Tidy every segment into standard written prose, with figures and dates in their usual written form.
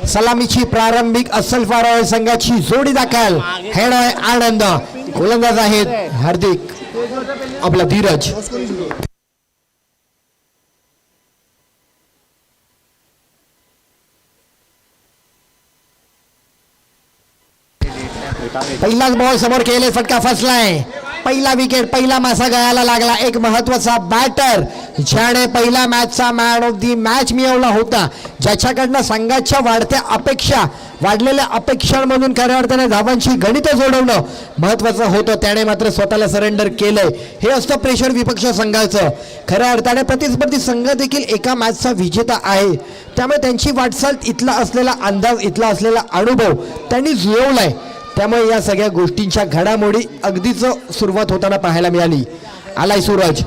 सलामीची प्रारंभिक अस्सल फाराळ संघाची जोडी दाखल. हेड आहे आनंद, गोलंदाज आहेत हार्दिक आपला धीरज. पहिलाच बॉल समोर केले, फटका फसलाय. पहिला विकेट, पहिला मासा गळाला लागला. एक महत्वाचा बॅटर ज्याने पहिला मॅचचा मॅन ऑफ दी मॅच मिळवला होता, ज्याच्याकडनं संघाच्या वाढत्या अपेक्षा, वाढलेल्या अपेक्षांमधून खऱ्या अर्थाने धावांची गणित जोडवणं महत्वाचं होतं, त्याने मात्र स्वतःला सरेंडर केलंय. हे असतं प्रेशर विपक्ष संघाचं. खऱ्या अर्थाने प्रतिस्पर्धी संघ देखील एका मॅचचा विजेता आहे, त्यामुळे त्यांची वाटचाल, इथला असलेला अंदाज, इथला असलेला अनुभव त्यांनी जुळवलाय. त्यामुळे या सगळ्या गोष्टींच्या घडामोडी अगदीच सुरुवात होताना पाहायला मिळाली. आलाय सूरज.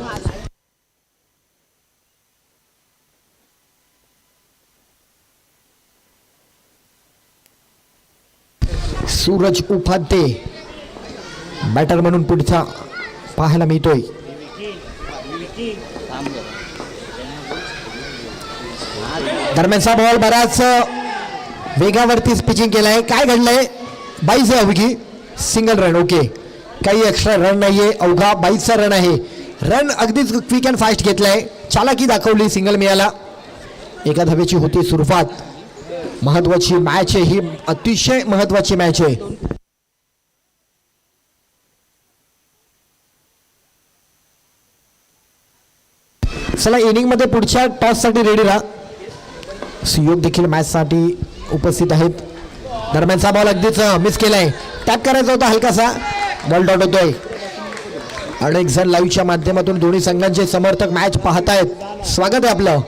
सूरज उपाध्ये बॅटर म्हणून पुढचा पाहायला मिळतोय. दरम्यानचा बॉल बराच वेगावरतीच पिचिंग केलाय. काय घडलंय? 22 अवघी सिंगल रन. ओके, काही एक्स्ट्रा रन नाहीये, अवघा 22चा रन आहे. रन अगदीच क्विक अँड फास्ट घेतलाय, चालाकी दाखवली, सिंगल मिळाला. एका धावेची होती सुरुवात. महत्वाची मॅच आहे ही, अतिशय महत्वाची मॅच आहे. चला, इनिंग मध्ये पुढच्या टॉस साठी रेडी राहा. सुयोग देखील मॅच साठी उपस्थित आहेत. दरम्यानचा बॉल अगदीच मिस केलाय. टॅप करायचा होता हलकासा, बॉल डॉट होतोय. अनेक जण लाईव्हच्या माध्यमातून दोन्ही संघांचे समर्थक मॅच पाहतायत. स्वागत आहे आपलं.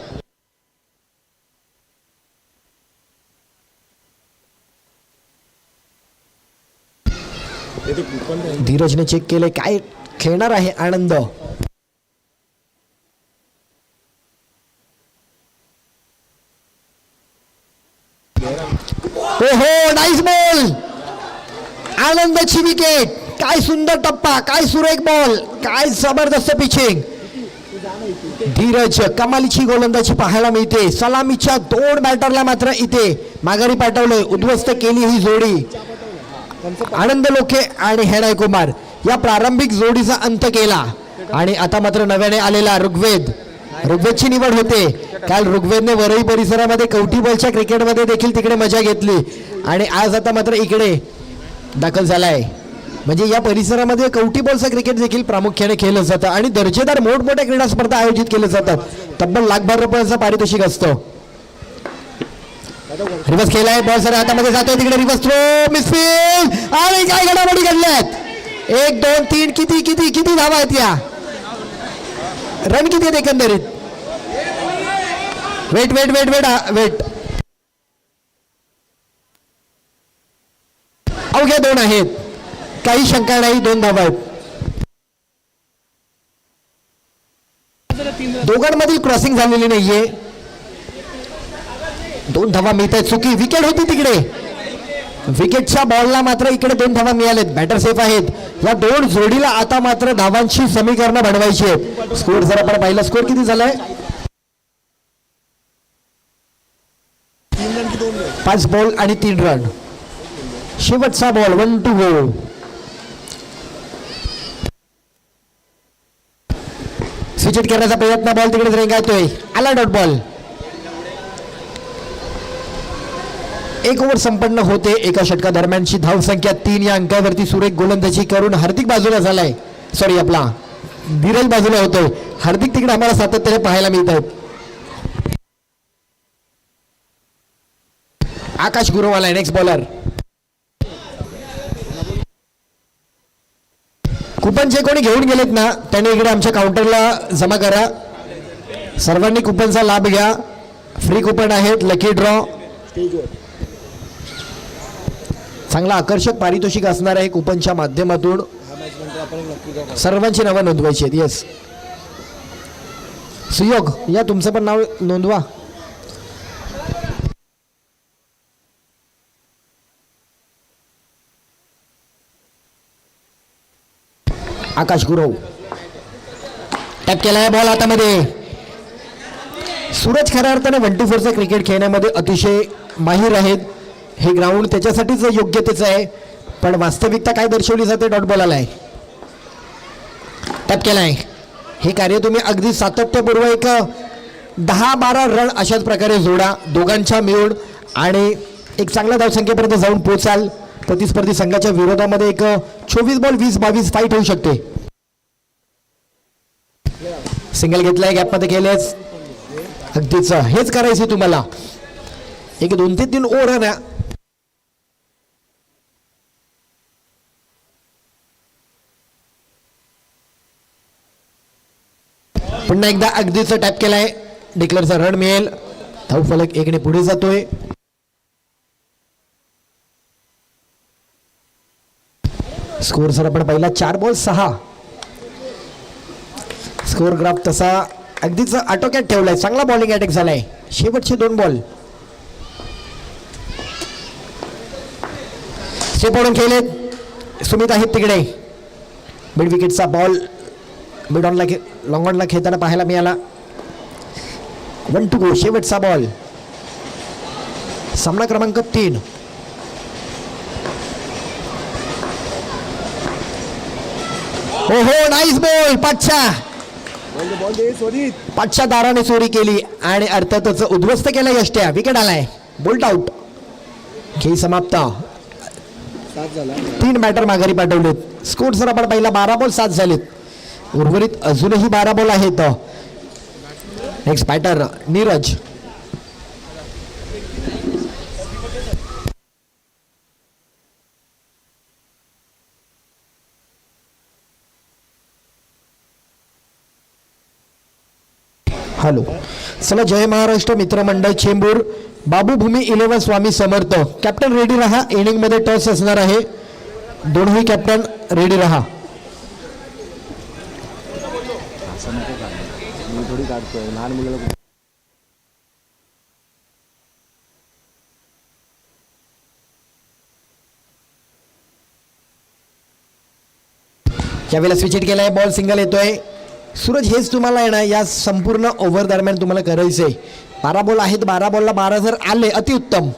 धीरजने चेक केले, काय खेळणार आहे आनंद. हो, नाईस बॉल, आनंदाची विकेट. काय सुंदर टप्पा, काय सुरेख बॉल, काय जबरदस्त पिचिंग. धीरज कमालीची गोलंदाजी पाहायला मिळते. सलामीच्या 2 बॅटरला मात्र इथे माघारी पाठवलंय, उद्ध्वस्त केली ही जोडी. आनंद लोके आणि हेडाय कुमार या प्रारंभिक जोडीचा अंत केला. आणि आता मात्र नव्याने आलेला ऋग्वेदची निवड होते. काल ऋग्वेदने वरई परिसरामध्ये कवटी बॉलच्या क्रिकेटमध्ये देखील तिकडे मजा घेतली आणि आज आता मात्र इकडे दाखल झालाय. म्हणजे या परिसरामध्ये कवटी बॉलचं क्रिकेट देखील प्रामुख्याने खेळलं जातं आणि दर्जेदार मोठमोठ्या क्रीडा स्पर्धा आयोजित केल्या जातात. तब्बल ₹1,00,000 पारितोषिक असतं. रिवर्स केलाय बॉल, सर हातामध्ये जातोय, तिकडे रिवर्स थ्रो, मिसफील्ड. आणि काय घडामोडी घडल्यात. 1 2 3 किती किती किती धावा आहेत या, रन किती आहेत एकंदरीत. Wait wait wait wait wait, अवघ्या 2 आहेत, काही शंका नाही. 2 धावा आहेत. दोघांमधील क्रॉसिंग झालेली नाहीये. 2 धावा मिळत आहेत. चुकी विकेट होती तिकडे, विकेटच्या बॉलला मात्र इकडे 2 धावा मिळालेत. बॅटर सेफ आहेत. या 2 जोडीला आता मात्र धावांची समीकरणं बनवायची आहेत. स्कोर जर आपण पाहिला, स्कोर किती झालाय? 5 बॉल आणि 3 रन. शेवटचा बॉल, 1 to go. स्विच करण्याचा प्रयत्न, बॉल तिकडे रेंगाळतोय. आला डॉट बॉल. 1 ओव्हर संपन्न होते. एका षटका दरम्यानची धावसंख्या 3 या अंकावरती सुरेख गोलंदाजी करून हार्दिक बाजूला झालाय. सॉरी, आपला धीरज बाजूला होतोय. हार्दिक तिकडे आम्हाला सातत्याने पाहायला मिळत आहेत. आकाश गुरव आलाय नेक्स्ट बॉलर. कुपन जे कोणी घेऊन गेलेत ना, त्यांनी इकडे आमच्या काउंटरला जमा करा. सर्वांनी कुपनचा लाभ घ्या. फ्री कुपन आहेत, लकी ड्रॉ. चांगला आकर्षक पारितोषिक असणार आहे. कुपनच्या माध्यमातून सर्वांची नावं नोंदवायची आहेत. येस, सुयोग या तुमचं पण नाव नोंदवा. आकाश गुरव टॅप केलाय बॉल हातामध्ये. सूरज खऱ्या अर्थाने 1-4चा क्रिकेट खेळण्यामध्ये अतिशय माहीर आहेत. हे ग्राउंड त्याच्यासाठीच योग्यतेचं आहे, पण वास्तविकता काय दर्शवली जाते डॉट बॉलला आहे. टॅप केलाय. हे कार्य तुम्ही अगदी सातत्यपूर्व एक 10-12 रन अशाच प्रकारे जोडा दोघांच्या मिळून आणि एक चांगल्या धावसंख्येपर्यंत जाऊन पोचाल. प्रतिस्पर्धी संघाच्या विरोधामध्ये एक 24 बॉल 20-22 फाईट होऊ शकते. सिंगल घेतलाय, गॅपमध्ये केलेच. अगदीच हेच करायचे तुम्हाला. एक 2 ते 3 ओव्हर ना. पुन्हा एकदा अगदीच टॅप केलाय. डिक्लेअरचा रन मिळेल. धावफलक 1 ने पुढे जातोय. स्कोर सर आपण पहिला 4 बॉल 6. स्कोर ग्राफ तसा अगदीच आटोक्यात ठेवलाय. चांगला बॉलिंग अटॅक झालाय. शेवटचे 2 बॉल स्टेप ओढून खेळलेत. सुमित आहेत तिकडे. मिड विकेटचा बॉल मिड ऑनला लॉंग ऑनला खेळताना पाहायला मिळाला. 1 to go. शेवटचा बॉल. सामना क्रमांक 3. ओहो नाईस बॉल. पाचच्या दाराने चोरी केली आणि अर्थातच उद्ध्वस्त केला यष्ट्या. विकेट आलाय. Bolt out. खेळ समाप्त. 3 बॅटर माघारी पाठवलेत. स्कोर सर आपण पहिला 12 बॉल 7 झालेत. उर्वरित अजूनही 12 बॉल आहेत. Next batter Neeraj. हॅलो. चला जय महाराष्ट्र मित्रमंडळ चेंबूर बाबूभूमी 11 स्वामी समर्थ. कॅप्टन रेडी रहा. इनिंग मध्ये टॉस असणार आहे. दोन्ही कॅप्टन रेडी रहा. यावेळेला स्विच हिट केलाय. बॉल सिंगल येतोय. सूरज हेच तुम्हाला येणार या संपूर्ण ओव्हर दरम्यान तुम्हाला करायचंय. 12 बॉल आहेत. 12 बॉलला 12 जर आले अतिउत्तम.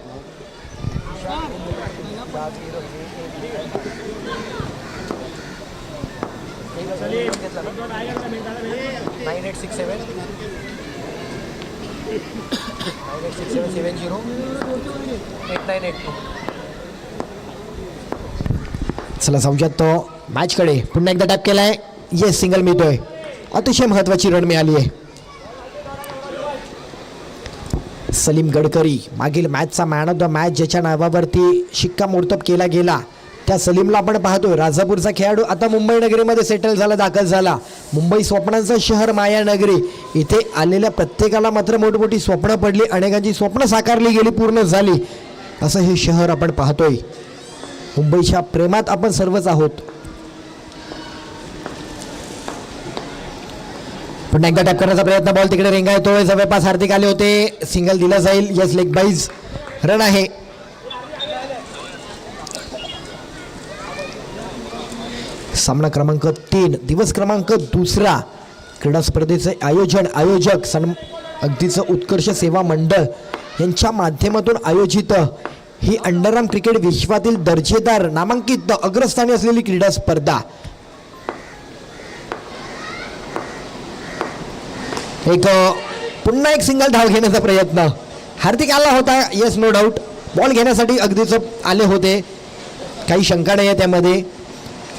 चला जाऊयात तो मॅच कडे. पुन्हा एकदा टॅप केलाय. येस सिंगल मिळतोय. अतिशय महत्वाची रन मिळाली आहे. सलीम गडकरी मागील मॅचचा मॅन ऑफ द मॅच ज्याच्या नावावरती शिक्कामोर्तब केला गेला त्या सलीमला आपण पाहतोय. राजापूरचा खेळाडू आता मुंबई नगरीमध्ये सेटल झाला, दाखल झाला. मुंबई स्वप्नांचं शहर, माया नगरी. इथे आलेल्या प्रत्येकाला मात्र मोठमोठी स्वप्न पडली. अनेकांची स्वप्न साकारली गेली, पूर्ण झाली. असं हे शहर आपण पाहतोय. मुंबईच्या प्रेमात आपण सर्वच आहोत. पुन्हा एकदा टॅप करण्याचा प्रयत्न. बॉल तिकडे रेंगा येतोय. जवळपास हार्दिक आले होते. सिंगल दिला जाईल. Yes leg बाईज. रन आहे. सामना क्रमांक 3 दिवस क्रमांक 2. क्रीडा स्पर्धेचे आयोजक अगदीच उत्कर्ष सेवा मंडळ यांच्या माध्यमातून आयोजित ही अंडरआर्म क्रिकेट विश्वातील दर्जेदार नामांकित अग्रस्थानी असलेली क्रीडा स्पर्धा. पुन्हा एक सिंगल धाव घेण्याचा प्रयत्न. हार्दिक आला होता. Yes no doubt. बॉल घेण्यासाठी अगदीच आले होते. काही शंका नाही आहे त्यामध्ये.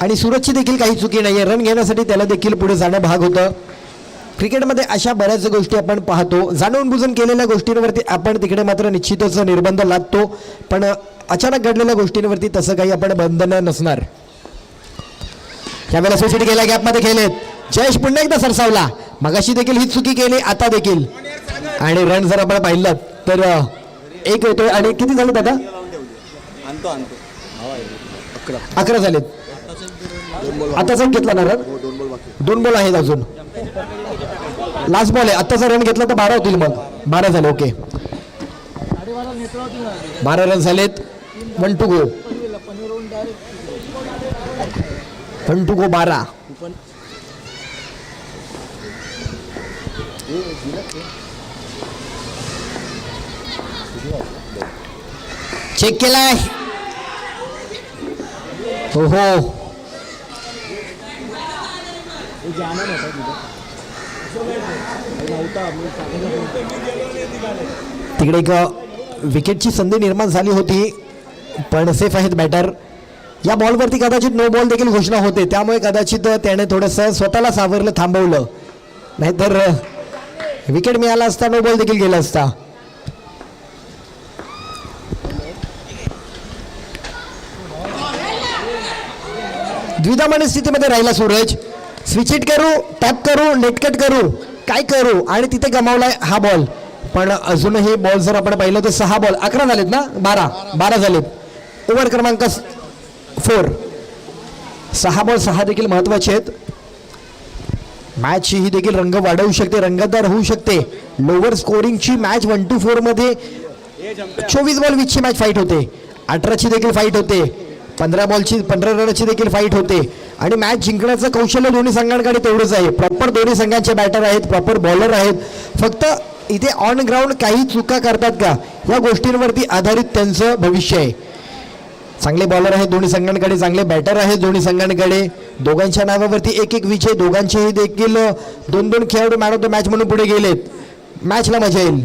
आणि सूरजची देखील काही चुकी नाही आहे. रन घेण्यासाठी त्याला देखील पुढे जाणं भाग होतं. क्रिकेटमध्ये अशा बऱ्याच गोष्टी आपण पाहतो. जाणून बुजून केलेल्या गोष्टींवरती आपण तिकडे मात्र निश्चितच निर्बंध लादतो, पण अचानक घडलेल्या गोष्टींवरती तसं काही आपण बंधन नसणार. यावेळेला स्विच केला. गॅपमध्ये खेळलेत. जयेश पुन्हा एकदा सरसावला. मगाशी देखील ही चुकी केली, आता देखील. आणि रन जर आपण पाहिलं तर 1 येतोय. आणि किती झाले दादा? 11 झालेत. आताच घेतला ना रन? 2 बॉल आहेत अजून. लास्ट बॉल आहे. आत्ताचा रन घेतला तर 12 होतील. मग 12 झाले. ओके 12 रन झालेत. 1 to go. 1 to go 12. Check केलाय. हो हो, तिकडे एक विकेटची संधी निर्माण झाली होती, पण सेफ आहेत बॅटर. या बॉलवरती कदाचित नो बॉल देखील घोषणा होते, त्यामुळे कदाचित त्याने थोडंसं स्वतःला सावरलं, थांबवलं, नाहीतर विकेट मिळाला असता, नो बॉल देखील गेला असता. द्विधा मनस्थितीमध्ये राहिला सूरज. स्विच इट करू, टॅप करू, नेटकट करू, काय करू, आणि तिथे गमावलाय हा बॉल. पण अजूनही बॉल जर आपण पाहिलं तर 6 बॉल, 11 झालेत ना, 12 झालेत. ओव्हर क्रमांक 4. 6 बॉल 6 देखील महत्वाचे आहेत. मॅच ही देखील रंग वाढवू शकते, रंगतदार होऊ शकते. लोअर स्कोरिंगची मॅच 1-4 मध्ये 24 बॉल 20ची मॅच फाईट होते, 18ची देखील फाईट होते, 15 रनची देखील फाईट होते. आणि मॅच जिंकण्याचं कौशल्य दोन्ही संघांकडे तेवढंच आहे. प्रॉपर दोन्ही संघांचे बॅटर आहेत, प्रॉपर बॉलर आहेत. फक्त इथे ऑन ग्राउंड काही चुका करतात का, या गोष्टींवरती आधारित त्यांचं भविष्य आहे. चांगले बॉलर आहेत दोन्ही संघांकडे, चांगले बॅटर आहेत दोन्ही संघांकडे. दोघांच्या नावावरती 1-1 विजय, दोघांचेही देखील 2-2 खेळाडू मॅन ऑफ द मॅच म्हणून पुढे गेलेत. मॅचला मजा येईल.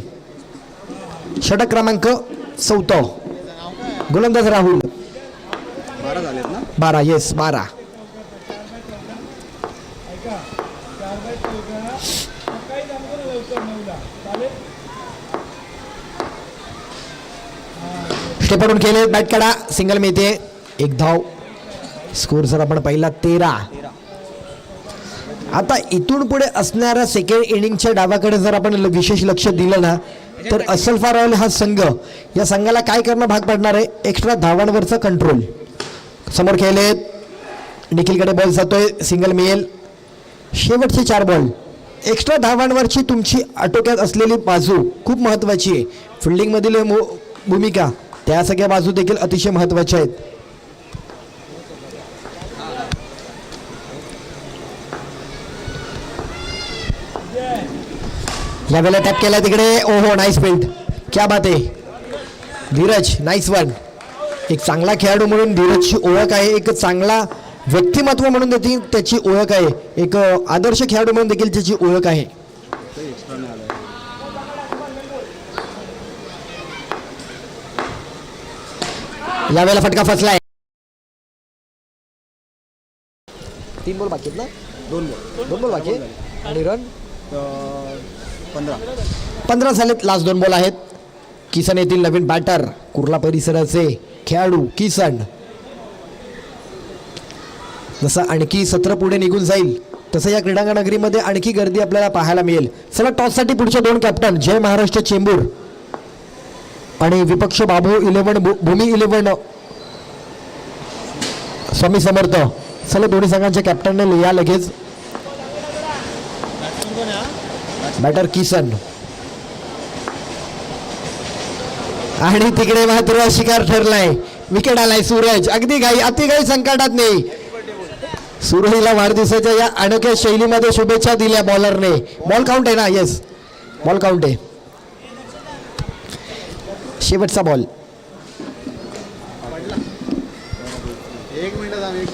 षटक क्रमांक 4, गोलंदाज राहुल. 12 येस 12. स्टेपवरून केले, बॅट काढा, सिंगल मिळते, 1 धाव. स्कोर जर आपण पहिला 13. आता इथून पुढे असणाऱ्या सेकंड इनिंगच्या डावाकडे जर आपण विशेष लक्ष दिलं ना, तर असलफा रॉयल हा संघ, या संघाला काय करणं भाग पडणार आहे, एक्स्ट्रा धावांवरचा कंट्रोल. समोर खेळलेत, निखिलकडे बॉल जातोय, सिंगल मिळेल. शेवटचे 4 बॉल. एक्स्ट्रा धावांवरची तुमची आटोक्यात असलेली बाजू खूप महत्त्वाची आहे. फिल्डिंगमधील भूमिका, त्या सगळ्या बाजू देखील अतिशय महत्त्वाच्या आहेत. यावेळेला टॅप केला तिकडे, ओहो नाईस फील्ड, क्या बात आहे धीरज, नाईस वन. एक चांगला खेळाडू म्हणून धीरजची ओळख आहे, एक चांगला व्यक्तिमत्व म्हणून देखील त्याची ओळख आहे, एक आदर्श खेळाडू म्हणून देखील त्याची ओळख आहे. यावेळेला फटका फसलाय. 3 बॉल बाकी आहेत ना, 2 बॉल बाकी आहेत आणि रन 15 झालेत. लास्ट 2 बॉल आहेत. किसन येथील नवीन बॅटर, कुर्ला परिसराचे खेळाडू किसन. जसं आणखी सत्र पुढे निघून जाईल तसं या क्रीडांगण नगरीमध्ये आणखी गर्दी आपल्याला पाहायला मिळेल. चला टॉससाठी पुढचे 2 कॅप्टन, जय महाराष्ट्र चेंबूर आणि विपक्ष बाबू 11 भूमी 11 स्वामी समर्थ. चला दोन्ही संघांच्या कॅप्टनने या लगेच. बॅटर किसन आणि तिकडे मात्र शिकार ठरलाय, विकेट आलाय. सूरज अगदी अतिघाई संकटात नाही. सूरजला वाढदिवसाच्या या अनोख्या शैलीमध्ये शुभेच्छा दिल्या बॉलरने. बॉल काउंट आहे ना, येस बॉल काउंट आहे. शेवटचा बॉल.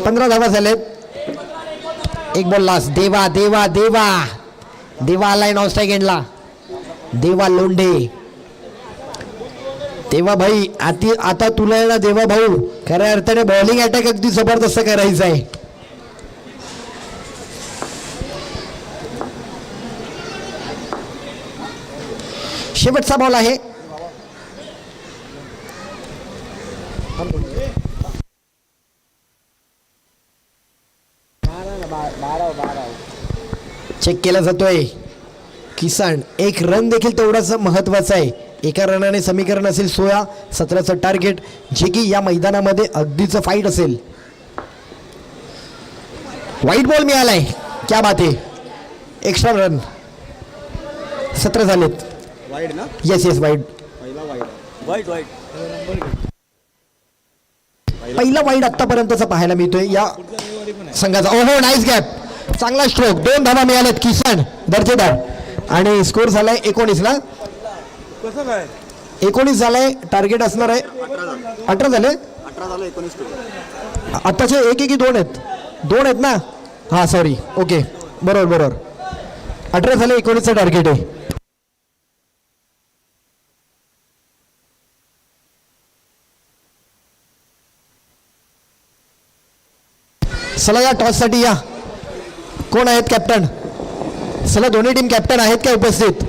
15 धावा झालेत. 1 बॉल लास्ट. देवा देवा देवा देवा आलाय नॉन स्ट्राईक एंडला. देवा लोंढे. देवा भाई आता तुला आहे ना देवा भाऊ, खऱ्या अर्थाने बॉलिंग अटॅक अगदी जबरदस्त करायचा आहे. शेवटचा बॉल आहे. चेक केला जातोय. किसन 1 रन देखील तेवढाच महत्वाचा आहे. एका रनाने समीकरण असेल 16, 17चं टार्गेट, जे की या मैदानामध्ये अगदीच फाईट असेल. व्हाईट बॉल मिळालाय, क्या बात आहे. एक्स्ट्रा रन 17 झालेत. Yes yes wide. पहिला वाईड आतापर्यंतचा पाहायला मिळतोय या संघाचा. ओहो नाईस गॅप, चांगला स्ट्रोक. 2 धावा मिळाल्यात. किसन दर्जेदार आणि स्कोर झालाय 19 ना. 19 झालंय, टार्गेट असणार आहे 18 झाले. आताचे एक की दोन आहेत ना. हा सॉरी, ओके बरोबर 18 झाले, 19चं टार्गेट आहे. चला या टॉससाठी या. कोण आहेत कॅप्टन? चला दोन्ही टीम कॅप्टन आहेत का उपस्थित?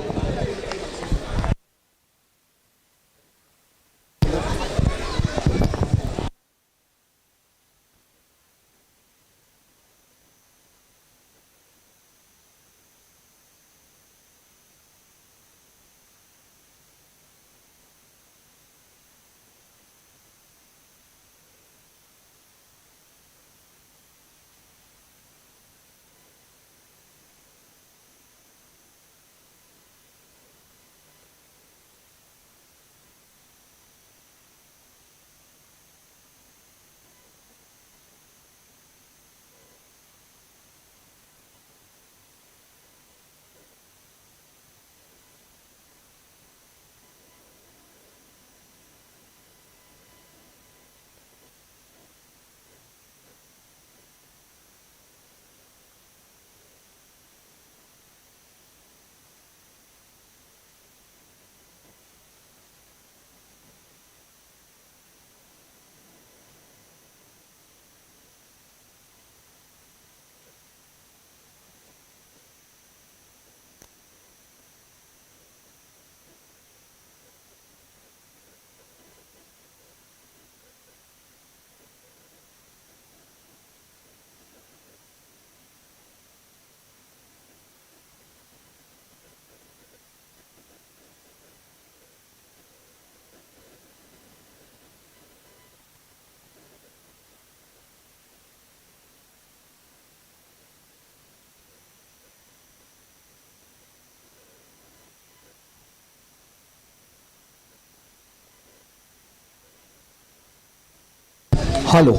हॅलो,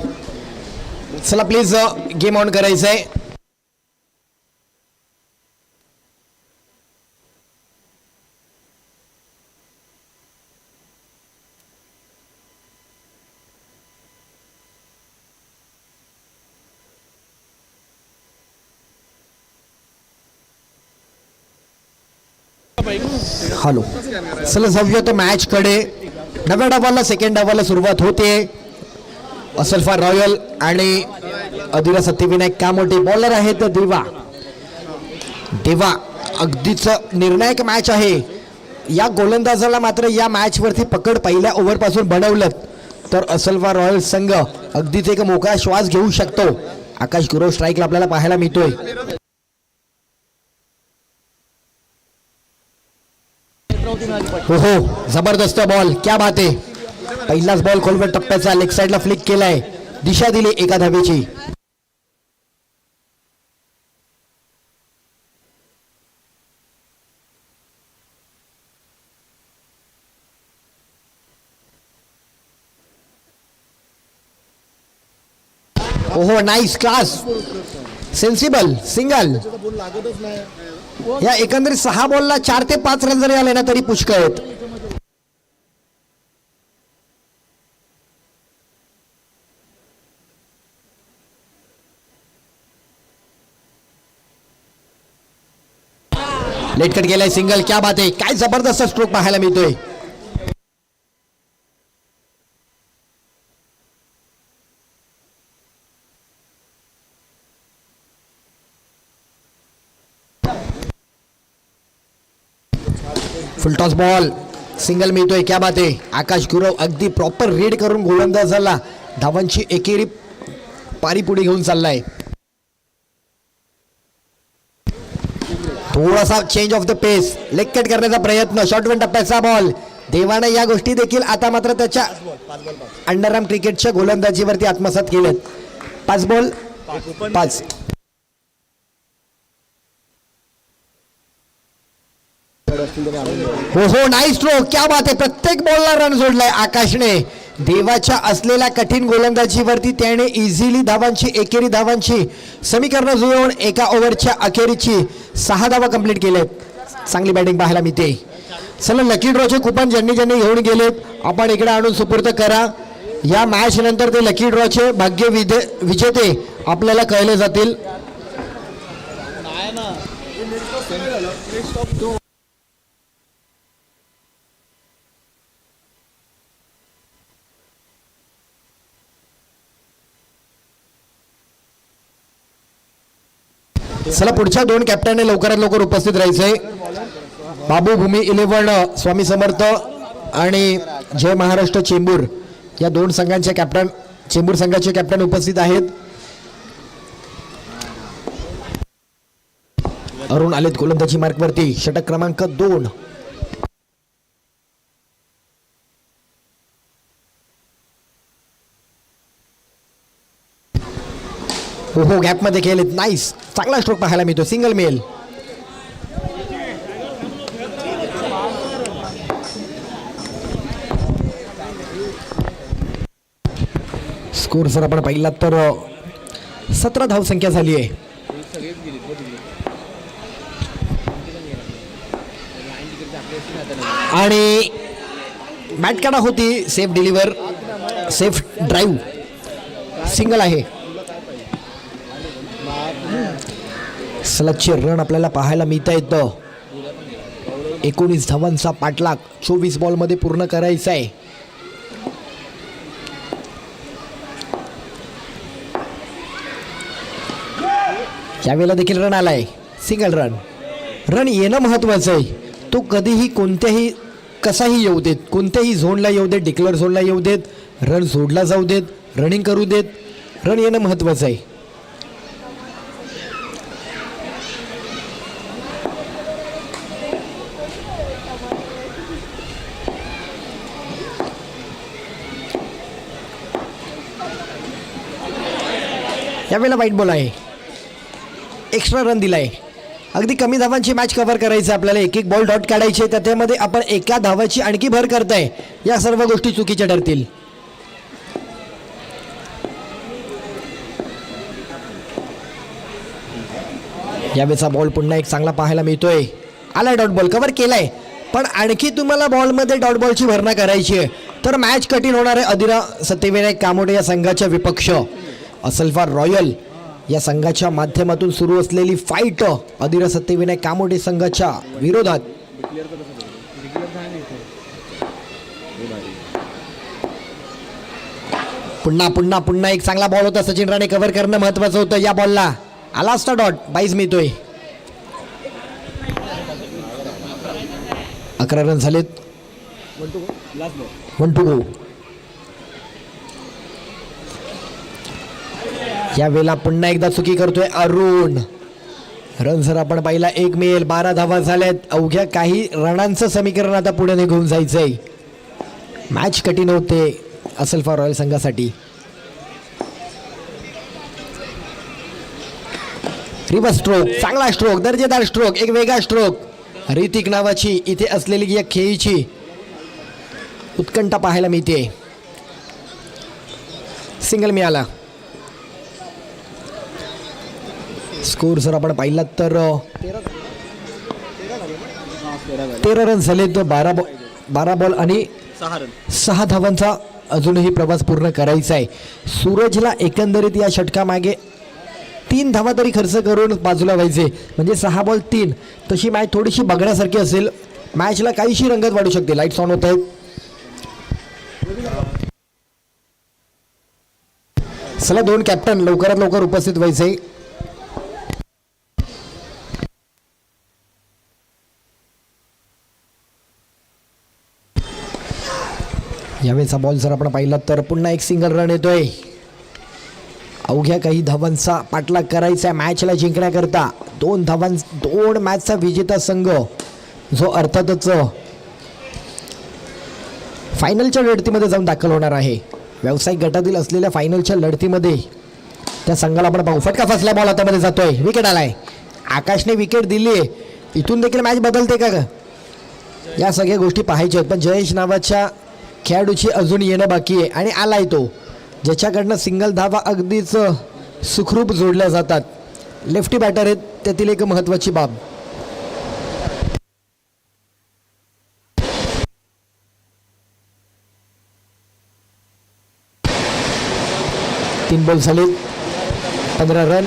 चला प्लीज गेम ऑन करायचं आहे. हॅलो, चला जाऊया तो मॅच कडे. नव्या डावाला सेकंड डावाला सुरुवात होते. असल्फा रॉयल आणि अदिरा सत्यविनायक कामोठे बॉलर आहेत. देवा अगदीच निर्णायक मॅच आहे. या गोलंदाजाला मात्र या मॅच वरती पकड पहिल्या ओव्हर पासून बनवलं तर असल्फा रॉयल संघ अगदीच एक मोकळा श्वास घेऊ शकतो. आकाश गुरव स्ट्राईकला आपल्याला पाहायला मिळतोय. हो जबरदस्त बॉल, क्या बात आहे. पहिलाच बॉल खोलवर टप्प्याचा लेग साइडला फ्लिक केलाय, दिशा दिली एका धावेची. ओहो नाईस क्लास, सेन्सिबल सिंगल. या एकंदरीत 6 बॉलला 4 ते 5 रन जरी आले ना तरी पुष्कळ आहेत. लेट कट गेलाय, सिंगल, क्या बात आहे. काय जबरदस्त स्ट्रोक पाहायला मिळतोय. फुलटॉस बॉल, सिंगल मिळतोय, क्या बात आहे. आकाश गुरव अगदी प्रॉपर रीड करून गोलंदाजाला धावांची एकेरी पारी पुढे घेऊन चाललाय. थोडासा change of the pace, leg cut करण्याचा प्रयत्न, शॉर्टवन टप्प्याचा बॉल. देवाने या गोष्टी देखील आता मात्र त्याच्या अंडरआर्म क्रिकेटच्या गोलंदाजीवरती आत्मसात केलेत. 5 बॉल 5. हो नाईस स्ट्रोक, क्या बात आहे. प्रत्येक बॉलला रन जोडलाय आकाशने. देवाच्या असलेल्या कठीण गोलंदाजीवरती त्याने इझिली धावांची एकेरी धावांची समीकरण जुळवून एका ओव्हरच्या अखेरीची 6 धावा कंप्लीट केल्यात. चांगली बॅटिंग पाहायला मिळते. चला लकी ड्रॉचे कुपन ज्यांनी ज्यांनी घेऊन गेलेत आपण इकडे आणून सुपूर्द करा. या मॅच नंतर ते लकी ड्रॉचे भाग्य विजेते आपल्याला कळले जातील. चला पुढच्या दोन कॅप्टनने लवकरात लवकर उपस्थित राहायचंय. बाबू भूमी 11 स्वामी समर्थ आणि जय महाराष्ट्र चेंबूर या दोन संघांचे कॅप्टन चेंबूर संघाचे कॅप्टन उपस्थित आहेत. अरुण आलेत गोलंदाजी मार्कवरती. षटक क्रमांक 2. हो गॅप मध्ये खेळलेत. नाईस, चांगला स्ट्रोक पाहायला मिळतो. Single male. स्कोर जर आपण पाहिला तर 17 धावसंख्या झाली आहे. आणि बॅट काढा होती. Safe deliver, safe drive, single आहे. सलगचे रन आपल्याला पाहायला मिळता येतं. 19 धावांचा पाठलाग 24 बॉलमध्ये पूर्ण करायचा आहे. यावेळेला देखील रन आलाय. Single run. रन येणं महत्वाचं आहे. तो कधीही कोणत्याही कसाही येऊ देत, कोणत्याही झोनला येऊ देत, डिक्लेअर झोनला येऊ देत, रन सोडला जाऊ देत, रनिंग करू देत, रन येणं महत्वाचं आहे. यावेळेला वाईट बॉल आहे. एक्स्ट्रा रन दिलाय. अगदी कमी धावांची मॅच कव्हर करायचं आपल्याला. एक एक बॉल डॉट काढायचे. त्यामध्ये आपण एका धावाची आणखी भर करताय. या सर्व गोष्टी चुकीच्या ठरतील. यावेळेचा बॉल पुन्हा एक चांगला पाहायला मिळतोय. आलाय डॉट बॉल, कव्हर केलाय. पण आणखी तुम्हाला बॉलमध्ये डॉट बॉलची भरणा करायची आहे तर मॅच कठीण होणार आहे. अधिरा सत्यविनायक कामोडे या संघाच्या विपक्ष असलफा रॉयल या संघाच्या माध्यमातून सुरू असलेली फाईट अधिरा सत्यविनायक कामोडे संघाच्या विरोधात. पुन्हा पुन्हा पुन्हा एक चांगला बॉल होता. सचिन राणे कव्हर करणं महत्वाचं होतं. या बॉलला आला असता डॉट. 22 मिळतोय. 11 रन झालेत. 1 to go. या वेळेला पुन्हा एकदा चुकी करतोय अरुण. रन जर आपण पाहिला 1 मिळेल. 12 धावा झाल्यात. अवघ्या काही रनांचं समीकरण आता पुढे निघून जायचंय. मॅच कठीण होते असलफा रॉयल संघासाठी. रिव्हर्स स्ट्रोक, चांगला स्ट्रोक, दर्जेदार स्ट्रोक, एक वेगळा स्ट्रोक. ऋतिक नावाची इथे असलेली या खेळीची उत्कंठा पाहायला मिळते. सिंगल मिळाला. स्कोर जर आपण पाहिला तर 13 रन झाले. तर 12 बॉल आणि 6 धावांचा अजूनही प्रवास पूर्ण करायचा आहे. सूरजला एकंदरीत या षटकामागे 3 धावा तरी खर्च करून बाजूला व्हायचे. म्हणजे 6 बॉल 3. तशी मॅच थोडीशी बघण्यासारखी असेल. मॅचला काहीशी रंगत वाढू शकते. लाईट्स ऑन होत आहेत. चला 2 कॅप्टन लवकरात लवकर उपस्थित व्हायचे. यावेळेचा बॉल जर आपण पाहिला तर पुन्हा एक सिंगल रन येतोय. अवघ्या काही धावांचा पाठलाग करायचा मॅचला जिंकण्याकरता. 2 मॅचचा विजेता संघ जो अर्थातच फायनलच्या लढतीमध्ये जाऊन दाखल होणार आहे. व्यावसायिक गटातील असलेल्या फायनलच्या लढतीमध्ये त्या संघाला आपण पाहू. फटका फसला, बॉल हातामध्ये जातोय. विकेट आलाय. आकाशने विकेट दिली. इथून देखील मॅच बदलते का? या सगळ्या गोष्टी पाहायच्या आहेत. पण जयेश नावाच्या खेळाडूची अजून येणं बाकी आहे. आणि आलाय तो, ज्याच्याकडनं सिंगल धावा अगदीच सुखरूप जोडल्या जातात. लेफ्टी बॅटर आहेत, त्यातील एक महत्त्वाची बाब. 3 बॉल झाले, 15 रन.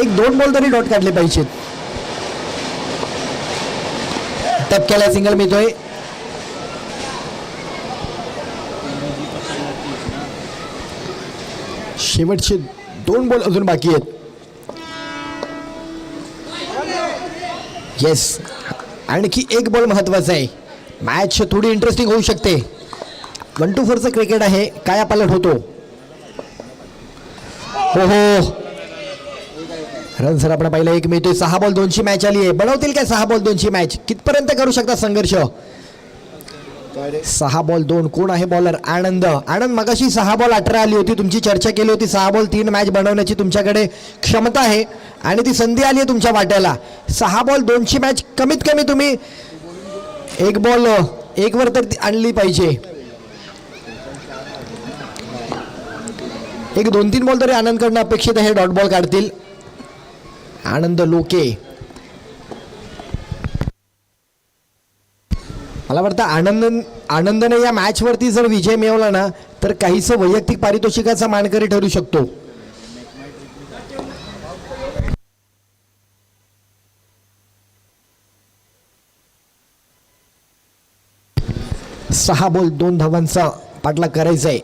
एक 2 बॉल तरी डॉट काढले पाहिजेत. टपक्याला सिंगल मिळतोय. शेवटचे 2 बॉल अजून बाकी आहेत. येस, आणखी एक बॉल महत्वाचा आहे. मॅच थोडी इंटरेस्टिंग होऊ शकते. 1 to 4चं क्रिकेट आहे. काय पालट होतो. हो हो, रन सर आपण पाहिलं 1 मिळतोय. 6 बॉल 2ची मॅच आली आहे. बनवतील काय 6 बॉल 2ची मॅच. कितपर्यंत करू शकता संघर्ष. 6 बॉल 2. कोण आहे बॉलर. आनंद. आनंद मगाशी 6 बॉल 18 आली होती. तुमची चर्चा केली होती 6 बॉल 3 मॅच बनवण्याची तुमच्याकडे क्षमता आहे आणि ती संधी आली आहे तुमच्या वाट्याला. 6 बॉल 2ची मॅच कमीत कमी तुम्ही 1 बॉल 1 वर तर आणली पाहिजे. एक 2-3 बॉल तरी आनंदकडनं अपेक्षित आहे. डॉट बॉल काढतील आनंद लोके. मला वाटतं आनंदने या मॅचवरती जर विजय मिळवला ना तर काहीसं वैयक्तिक पारितोषिकाचा मानकरी ठरू शकतो. सहा बॉल 2 धावांचा पाठलाग करायचा आहे.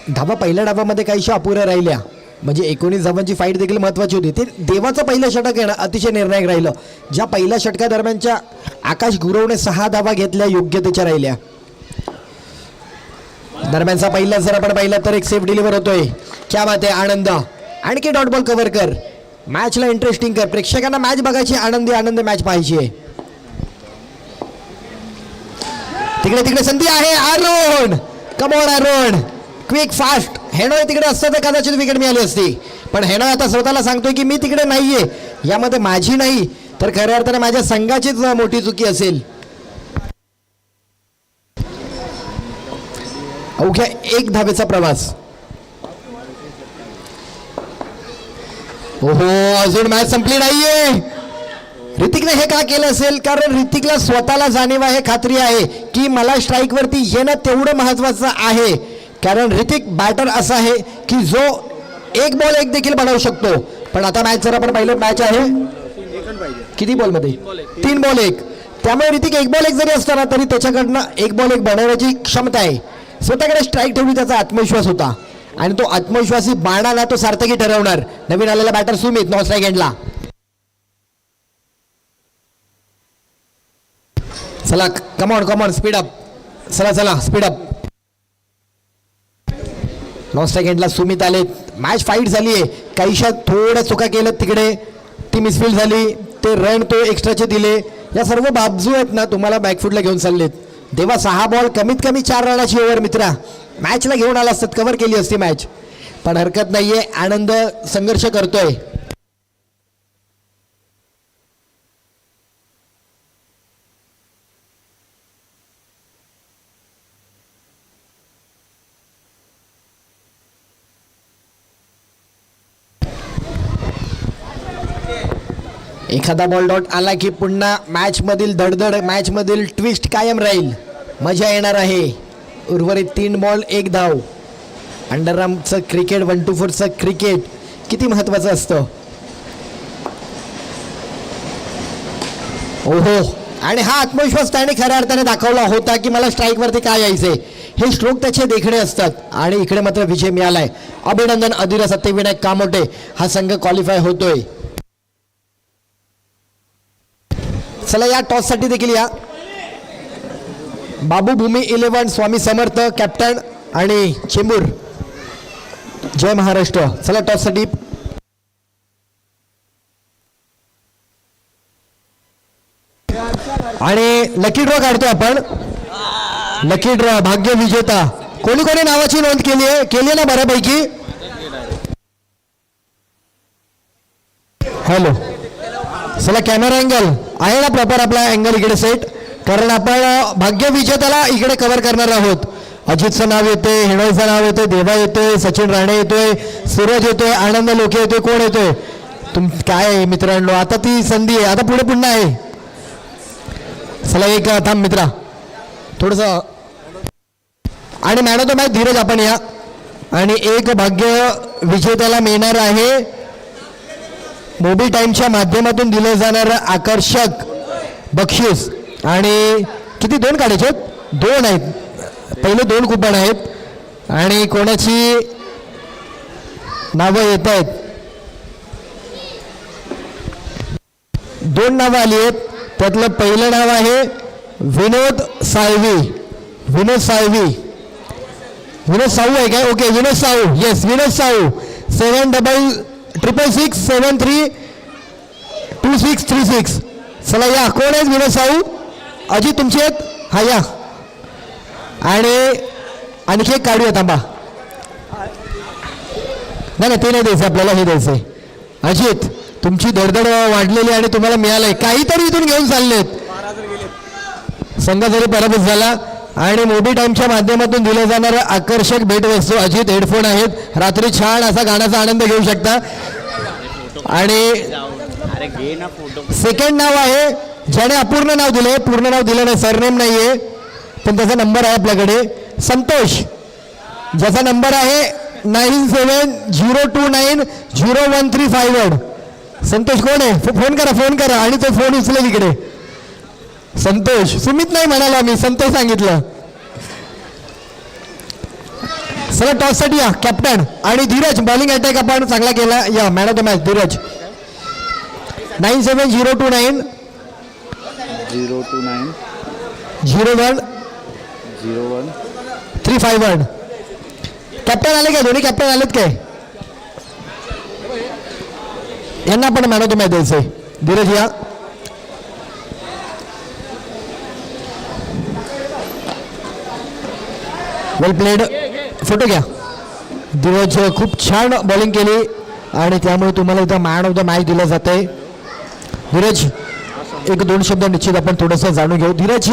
धावा पहिल्या डावामध्ये काहीशा अपुऱ्या राहिल्या. म्हणजे 19 धावांची फाईट देखील महत्त्वाची होती. ते देवाचं पहिलं षटक आहे ना अतिशय निर्णायक राहिलं. ज्या पहिल्या षटकादरम्यानच्या आकाश गुरवने 6 धावा घेतल्या योग्यतेच्या राहिल्या. दरम्यानचा पहिला जर आपण पाहिला तर एक सेफ डिलिव्हर होतोय. क्या बात आहे आनंद. आणखी डॉट बॉल कव्हर कर. मॅचला इंटरेस्टिंग कर. प्रेक्षकांना मॅच बघायची. आनंदी मॅच पाहिजे. तिकडे तिकडे संधी आहे. Arun come on Arun. Quick fast. Hanoi तिकडे असतं तर कदाचित विकेट मिळाली असती. पण हेनोय आता स्वतःला सांगतोय की मी तिकडे नाहीये. यामध्ये माझी नाही तर खऱ्या अर्थाने माझ्या संघाचीच मोठी चुकी असेल. अवघ्या 1 धावेचा प्रवास. ओहो अजून मॅच संपली नाहीये. ऋतिकने हे का केलं असेल. कारण ऋतिकला स्वतःला जाणीव आहे, खात्री आहे की मला स्ट्राईक वरती येणं तेवढं महत्वाचं आहे. कारण ऋतिक बॅटर असा आहे की जो 1 बॉल 1 देखील बनवू शकतो. पण आता मॅच जर आपण पाहिलं मॅच आहे किती बॉलमध्ये 3 बॉल 1. त्यामुळे ऋतिक 1 बॉल 1 जरी असताना तरी त्याच्याकडनं 1 बॉल 1 बनवण्याची क्षमता आहे. स्वतःकडे स्ट्राईक ठेवली त्याचा आत्मविश्वास होता आणि तो आत्मविश्वासी बाणाला तो सार्थकी ठरवणार. नवीन आलेला बॅटर सुमित नॉन स्ट्राईक एंडला. चला कमॉन स्पीड अप. चला स्पीड अप. नॉन स्ट्राईक एंडला सुमित आले. मॅच फाईट झाली आहे. काहीशा थोड्या चुका केल्या तिकडे. ती मिसफील्ड झाली. ते रन तो एक्स्ट्राचे दिले. या सर्व बाबजू आहेत ना तुम्हाला बॅकफुटला घेऊन चाललेत. देवा 6 बॉल कमीत कमी 4 रनाची ओव्हर मित्रा. मॅचला घेऊन आला असतात कव्हर केली असती मॅच. पण हरकत नाहीये. आनंद संघर्ष करतोय. एखादा बॉल डॉट आला की पुन्हा मॅचमधील धडधड, मॅचमधील ट्विस्ट कायम राहील. मजा येणार आहे. उर्वरित 3 बॉल 1 धाव. अंडरआर्मचं क्रिकेट 1 to 4चं क्रिकेट किती महत्त्वाचं असतं. ओहो आणि हा आत्मविश्वास त्याने खऱ्या अर्थाने दाखवला होता की मला स्ट्राईकवरती काय यायचंय. हे स्ट्रोक त्याचे देखणे असतात. आणि इकडे मात्र विजय मिळालाय. अभिनंदन अधीर सत्यविनायक कामोटे. हा संघ क्वालिफाय होतोय. चला या टॉससाठी देखील या. बाबू भूमी 11 स्वामी समर्थ कॅप्टन आणि चेंबूर. जय महाराष्ट्र. चला टॉससाठी. आणि लकी ड्रॉ काढतो आपण. लकी ड्रॉ भाग्य विजेता. कोणी कोणी नावाची नोंद केली आहे ना बऱ्यापैकी. हॅलो. चला कॅमेरा अँगल आहे ना प्रॉपर आपला अँगल इकडे सेट. कारण आपण भाग्य विजेत्याला इकडे कव्हर करणार आहोत. अजितचं नाव येतोय, हेणोयचं नाव येतोय, देवा येतोय, सचिन राणे येतोय, सूरज येतोय, आनंद लोके येतोय. कोण येतोय काय आहे मित्रांनो. आता ती संधी आहे. आता पुढे पुन्हा आहे. चला एक थांब मित्रा थोडंसं आणि man of the match Dheeraj आपण या. आणि एक भाग्य विजेत्याला मिळणार आहे मोबी टाइमच्या माध्यमातून दिलं जाणारं आकर्षक बक्षीस. आणि किती 2 काढायचे आहेत? 2 आहेत. पहिले 2 कुपन आहेत आणि कोणाची नावं येत आहेत? 2 नावं आली आहेत. त्यातलं पहिलं नाव आहे विनोद साळवी. विनोद साळवी, विनोद साहू आहे काय? ओके, विनोद साहू. येस, विनोद साहू. 7666732636. चला या. कोण आहेत विनोद साहू? अजित तुमचे आहेत? हा या. आणि आणखी एक काढूया. थांबा. नाही ते नाही द्यायचं आपल्याला, हे द्यायचं आहे. अजित, तुमची धडधड वाढलेली आणि तुम्हाला मिळालंय काहीतरी, इथून घेऊन चाललेत. संघ जरी पराभूत झाला. आणि मोबी टाइमच्या माध्यमातून दिलं जाणारं आकर्षक भेटवस्तू अजित हेडफोन आहेत. रात्री छान असा गाण्याचा आनंद घेऊ शकता. आणि सेकंड नाव आहे ज्याने अपूर्ण नाव दिले, पूर्ण नाव दिलं नाही, सरनेम नाहीये, पण त्याचा नंबर आहे आपल्याकडे. संतोष, ज्याचा नंबर आहे 9702901351. संतोष कोण आहे? फोन करा. आणि तो फोन उचलेल इकडे. संतोष, सुमित नाही म्हणाला मी, संतोष सांगितलं. चला टॉससाठी या कॅप्टन. आणि धीरज, बॉलिंग अटॅक आपण चांगला केला. या man of the match Dheeraj. 9702901351. Captain आले काय? दोन्ही कॅप्टन आलेत काय? यांना पण मॅन ऑफ द मॅच द्यायचंय. धीरज या. वेल प्लेड. फोटो घ्या. धीरज खूप छान बॉलिंग केली आणि त्यामुळे तुम्हाला इथं मॅन ऑफ द मॅच दिलं जात आहे. धीरज, 1-2 शब्द निश्चित आपण थोडंसं जाणून घेऊ. धीरज,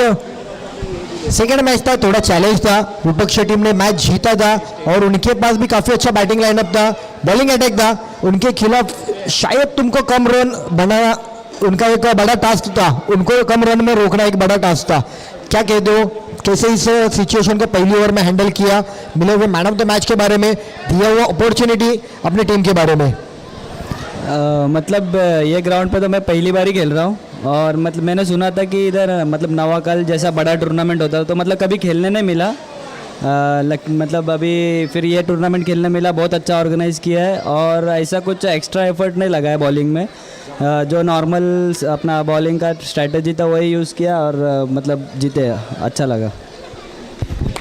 सेकेंड मैच था, थोड़ा चैलेंज था. विपक्ष टीम ने मैच जीता था और उनके पास भी काफ़ी अच्छा बैटिंग लाइनअप था, बॉलिंग अटैक था. उनके खिलाफ शायद तुमको कम रन बनाना उनका एक बड़ा टास्क था, उनको कम रन में रोकना एक बड़ा टास्क था. क्या कह दो, कैसे इस सिचुएशन को पहली ओवर में हैंडल किया, मिले हुए मैन ऑफ द मैच के बारे में, दिया हुआ अपॉर्चुनिटी अपनी टीम के बारे में? मतलब ये ग्राउंड पे तो मैं पहली बार ही खेल रहा हूँ और मतलब मैंने सुना था कि इधर मतलब नवाकल जैसा बड़ा टूर्नामेंट होता है, तो मतलब कभी खेलने नहीं मिला. मतलब अभी फिर ये टूर्नामेंट खेलने मिला. बहुत अच्छा ऑर्गेनाइज़ किया है और ऐसा कुछ एक्स्ट्रा एफर्ट नहीं लगा है बॉलिंग में. जो नॉर्मल अपना बॉलिंग का स्ट्रैटेजी था वही यूज़ किया और मतलब जीते. अच्छा लगा.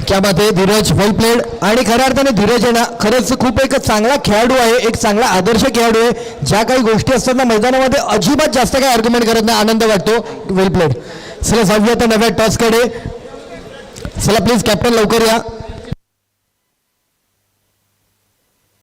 क्या बात आहे धीरज, वेल प्लेड. आणि खऱ्या अर्थाने धीरज आहे ना, खरंच खूप एक चांगला खेळाडू आहे, एक चांगला आदर्श खेळाडू आहे. ज्या काही गोष्टी असतात ना मैदानामध्ये अजिबात जास्त काही आर्ग्युमेंट करत नाही, आनंद वाटतो. वेल प्लेड. चला जाऊया तर नव्या टॉसकडे. चला प्लीज कॅप्टन लवकर या.